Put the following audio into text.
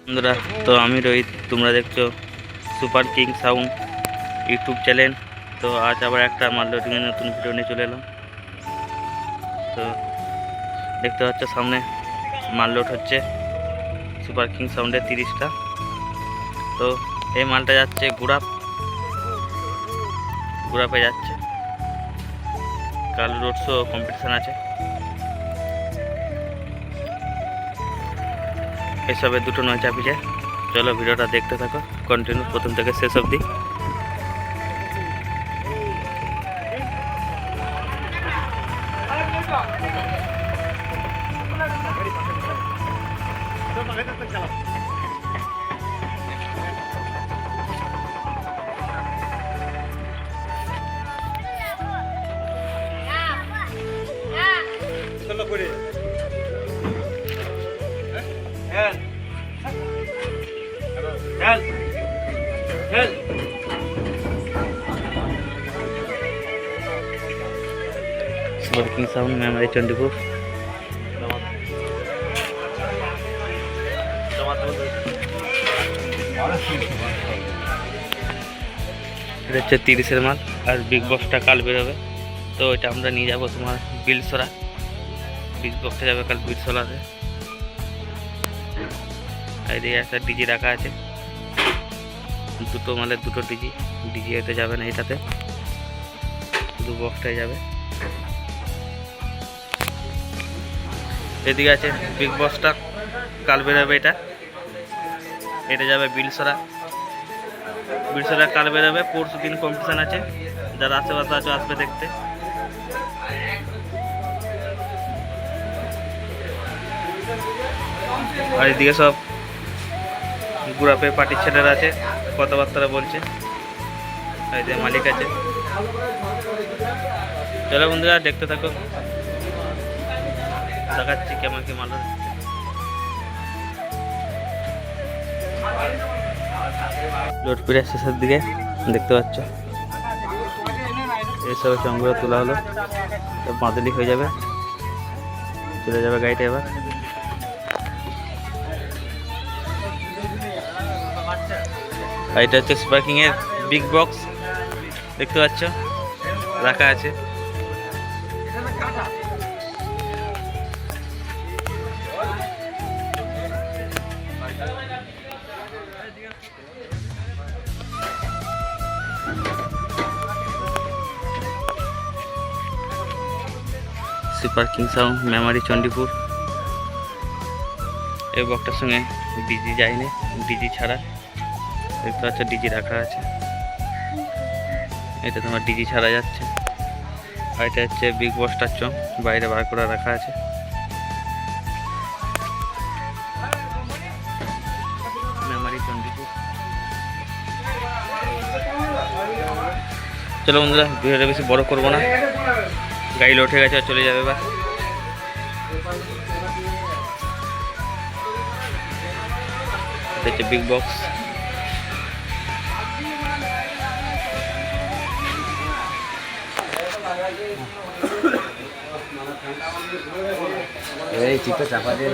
বন্ধুরা, তো আমি রোহিত, তোমরা দেখছো super king sound YouTube channel. তো আজ আবার একটা মাল লোডিংয়ের নতুন ভিডিও নিয়ে চলে এলাম। তো দেখতে পাচ্ছ সামনে মাল লোড হচ্ছে সুপার কিং সাউন্ডের 30টা। তো এই মালটা যাচ্ছে গুড়াপে যাচ্ছে। কাল রোড শো কম্পিটিশান আছে, এসবে দুটো নয় চাপি যায়। চলো ভিডিওটা দেখতে থাকো কন্টিনিউ প্রথম থেকে শেষ অবধি। Super king sound Memari Chandipur. এটা হচ্ছে 30-এর মাল, আর বিগ বক্সটা কাল বেরোবে। তো এটা আমরা নিয়ে যাবো তোমার বিলসরা। বিগ বক্সটা যাবে কাল বিলসরাতে। এইদিকে একটা ডিজি রাখা আছে, দুটো মালের দুটো ডিজি এতে যাবে না, এটাতে শুধু বক্সটাই যাবে। এদিকে আছে বিগ বক্সটা কাল বেরোবে, এটা যাবে বিলসরা কাল বেরোবে। পরশু দিন কম্পিটিশান আছে, যারা আশেপাশে আছে আসবে দেখতে। আর এদিকে সব গুড়াপে পার্টির ছেলেরা আছে, কথাবার্তা বলছে। এই যে মালিক আছে। চলো বন্ধুরা দেখতে থাকো, দেখাচ্ছি কেমন কি মাল। লোড করে শেষের দিকে দেখতে পাচ্ছ এইসব চংগুলো তোলা হলো, সব বাঁধলি হয়ে যাবে, চলে যাবে গাড়িটা এবার। এটা হচ্ছে সুপার কিং এর বিগ বক্স, দেখতে পাচ্ছ রাখা আছে। Super king sound Memari Chandipur. এই বক্সটার সঙ্গে ডিজি যায়নি, ডিজি ছাড়া। দেখতে পাচ্ছ ডিজি রাখা আছে, এটা তোমার ডিজি ছাড়া যাচ্ছে। আর এটা হচ্ছে বিগ বক্সটার চং, বাইরে বার করে রাখা আছে। মেমারি চণ্ডীপুর। চলো বন্ধুরা ভিডিওটা বেশি বড় করবো না, গাড়ি লোড হয়ে গেছে আর চলে যাবে এবার। এটা হচ্ছে বিগ বক্স। এই চিপে চাপা দিয়ে